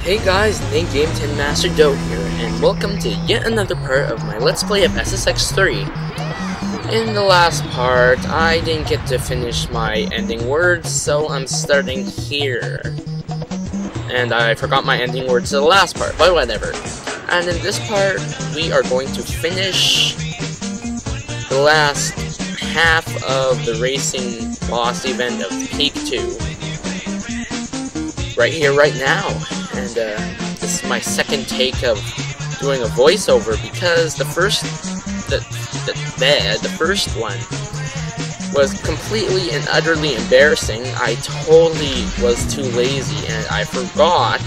Hey guys, Nate Game 10 Master Doe here, and welcome to yet another part of my Let's Play of SSX 3. In the last part, I didn't get to finish my ending words, so I'm starting here. And I forgot my ending words to the last part, but whatever. And in this part, we are going to finish the last half of the racing boss event of Peak 2. Right here, right now. And this is my second take of doing a voiceover because the first one was completely and utterly embarrassing. I totally was too lazy and I forgot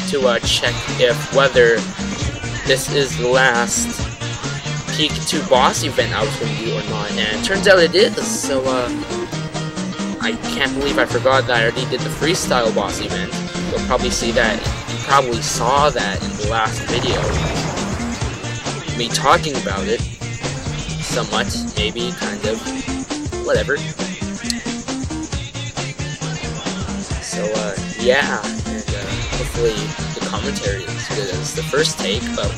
to check if whether this is the last Peak 2 boss event I was going to do or not, and it turns out it is, so I can't believe I forgot that I already did the freestyle boss event. You'll probably see that, you probably saw that in the last video. Me talking about it, somewhat, maybe, kind of, whatever. So, yeah, and hopefully the commentary is as good as the first take, but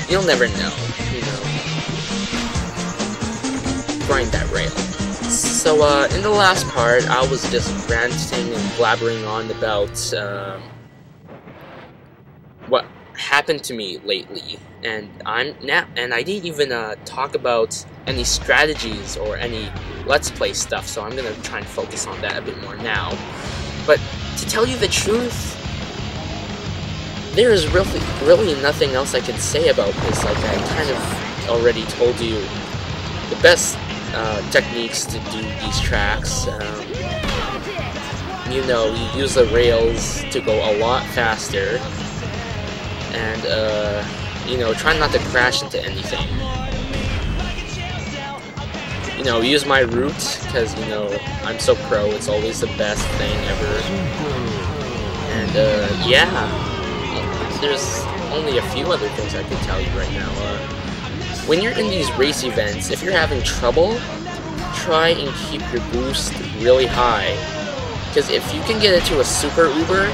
you'll never know, you know. Grind that rail. So, in the last part, I was just ranting and blabbering on about, what happened to me lately, and I didn't even, talk about any strategies or any Let's Play stuff, so I'm gonna try and focus on that a bit more now. But, to tell you the truth, there is really nothing else I can say about this. Like, I kind of already told you the best techniques to do these tracks. You know, you use the rails to go a lot faster, and you know, try not to crash into anything. You know, use my route, because, you know, I'm so pro, it's always the best thing ever. And yeah, there's only a few other things I can tell you right now. When you're in these race events, if you're having trouble, try and keep your boost really high. Because if you can get it to a super Uber,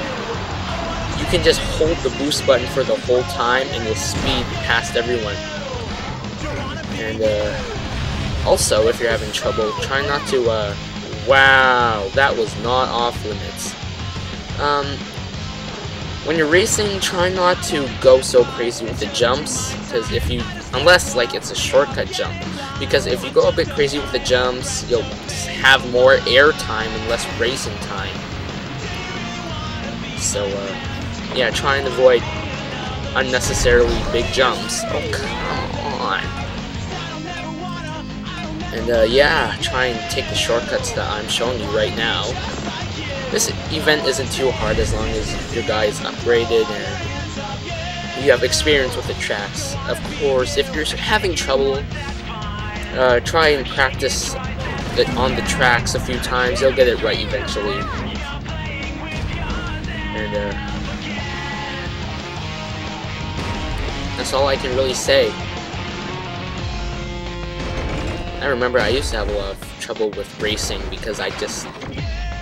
you can just hold the boost button for the whole time and you'll speed past everyone. And also, if you're having trouble, try not to, wow, that was not off limits. When you're racing, try not to go so crazy with the jumps, because unless like it's a shortcut jump, because if you go a bit crazy with the jumps, you'll have more air time and less racing time. So yeah, try and avoid unnecessarily big jumps. Oh, come on. And yeah, try and take the shortcuts that I'm showing you right now. This event isn't too hard as long as your guy is upgraded and you have experience with the tracks. Of course, if you're having trouble, try and practice it on the tracks a few times. You'll get it right eventually. And that's all I can really say. I remember I used to have a lot of trouble with racing because I just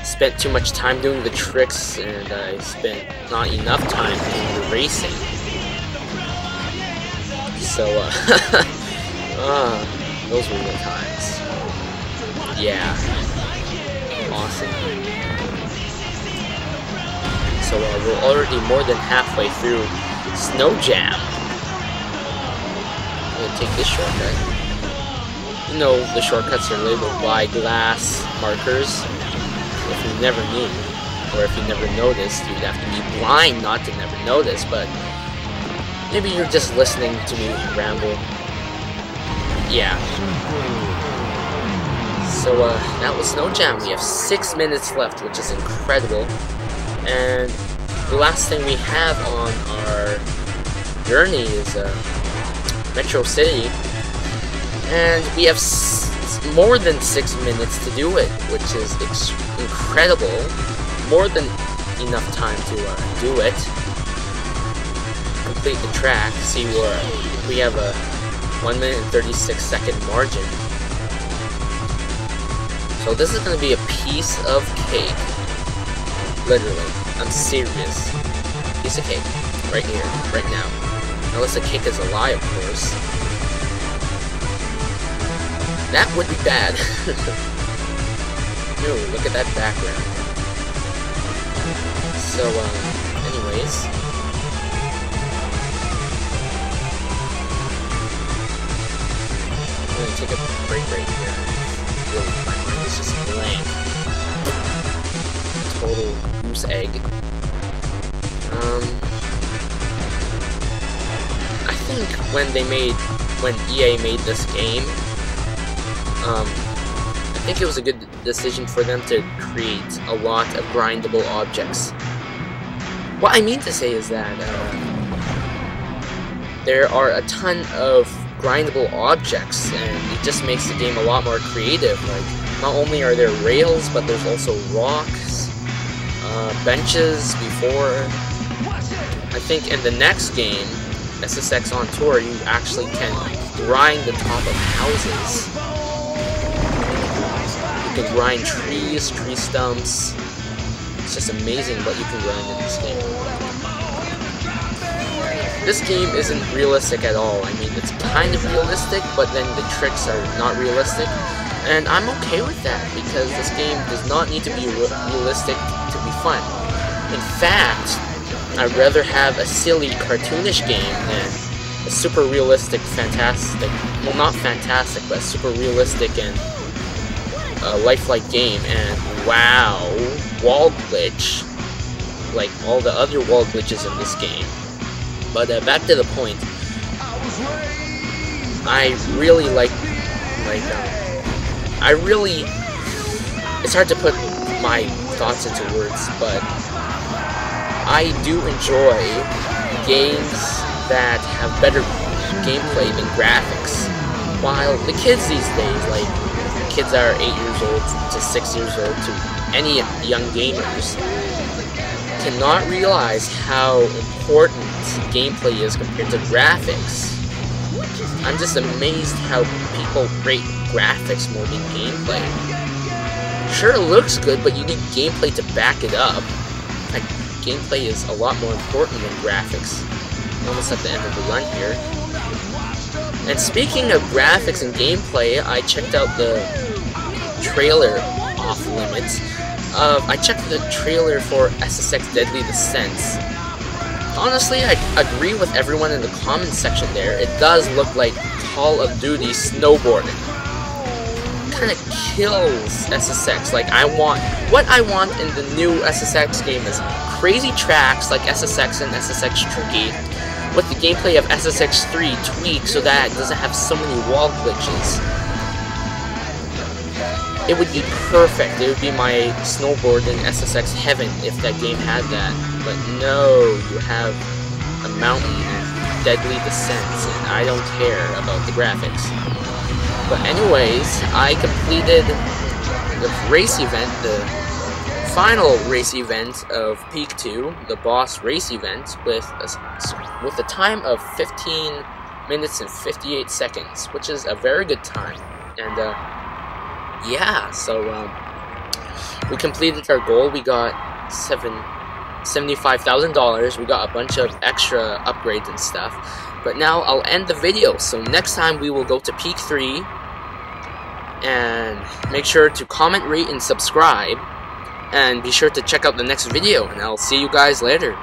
spent too much time doing the tricks and I spent not enough time doing the racing. So, those were the times. Yeah. Awesome. So, we're already more than halfway through Snow Jam. I'm gonna take this shortcut. You know, the shortcuts are labeled by glass markers. If you never knew, or if you never noticed, you'd have to be blind not to never notice, but maybe you're just listening to me ramble. Yeah. So, that was Snow Jam. We have 6 minutes left, which is incredible. And the last thing we have on our journey is, Metro City. And we have more than 6 minutes to do it, which is incredible. More than enough time to do it. Complete the track. See, we have a 1 minute and 36-second margin. So this is going to be a piece of cake. Literally. I'm serious. Piece of cake. Right here. Right now. Unless the cake is a lie, of course. That would be bad. No, look at that background. So, anyways. I'm gonna take a break right here. Really, my mind is just blank. Total goose egg. I think when EA made this game, I think it was a good decision for them to create a lot of grindable objects. What I mean to say is that there are a ton of grindable objects, and it just makes the game a lot more creative. Like, not only are there rails, but there's also rocks, benches before. I think in the next game, SSX on Tour, you actually can grind the top of houses. You can grind trees, tree stumps. It's just amazing what you can grind in this game. This game isn't realistic at all. I mean, it's kind of realistic, but then the tricks are not realistic. And I'm okay with that, because this game does not need to be realistic to be fun. In fact, I'd rather have a silly, cartoonish game than a super realistic, fantastic, well, not fantastic, but a super realistic and lifelike game. And wow, wall glitch, like all the other wall glitches in this game. But back to the point. I really like it's hard to put my thoughts into words, but I do enjoy games that have better gameplay than graphics. While the kids these days, like kids that are 8 years old to 6 years old to any young gamers, cannot realize how important gameplay is compared to graphics. I'm just amazed how people rate graphics more than gameplay. Sure, it looks good, but you need gameplay to back it up. Like, gameplay is a lot more important than graphics. I'm almost at the end of the run here. And speaking of graphics and gameplay, I checked out the trailer off limits. I checked the trailer for SSX Deadly Descents. Honestly, I agree with everyone in the comments section there. It does look like Call of Duty snowboarding. It kind of kills SSX. Like, what I want in the new SSX game is crazy tracks like SSX and SSX Tricky, with the gameplay of SSX 3 tweaked so that it doesn't have so many wall glitches. It would be perfect. It would be my snowboarding SSX heaven if that game had that. But no, you have a mountain and deadly descents, and I don't care about the graphics. But anyways, I completed the race event, the final race event of Peak 2, the boss race event, with a time of 15 minutes and 58 seconds, which is a very good time. And yeah, so we completed our goal. We got $75,000. We got a bunch of extra upgrades and stuff. But now I'll end the video. So next time we will go to Peak 3. And make sure to comment, rate, and subscribe. And be sure to check out the next video. And I'll see you guys later.